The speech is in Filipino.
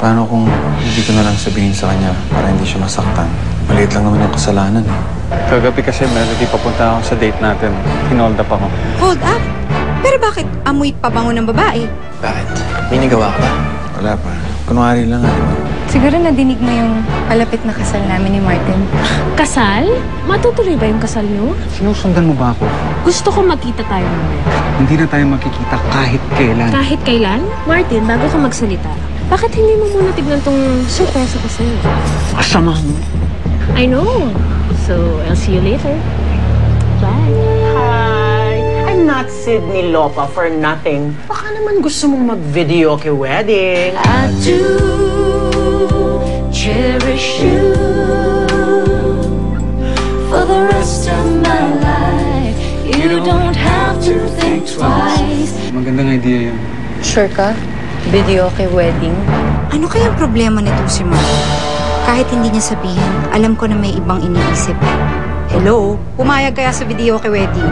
Paano kung hindi ko na lang sabihin sa kanya para hindi siya masaktan? Maliit lang naman yung kasalanan eh. Kagabi kasi Melody, papunta ako sa date natin. Hinold up ako. Hold up? Pero bakit amoy pabango ng babae? Bakit? May nagawa ka ba? Wala pa. Kunwari lang nga, di ba? Siguro nadinig mo yung palapit na kasal namin ni Martin. Kasal? Matutuloy ba yung kasal niyo? Sinusundan mo ba ako? Gusto ko magkita tayo mamaya. Hindi na tayo makikita kahit kailan. Kahit kailan? Martin, bago ka magsalita, bakit hindi mo muna tignan tong surpresa ko sa'yo? Kasama mo. I know. So, I'll see you later. Bye. Hi! I'm not Sydney Lopa for nothing. Baka naman gusto mong mag-video kay wedding. I do cherish you for the rest of my life. You don't have to think twice. Magandang idea yun. Sure ka? Video kay wedding? Ano kayang problema nitong si Martin? Kahit hindi niya sabihin, alam ko na may ibang iniisip. Hello? Pumayag kaya sa video kay wedding?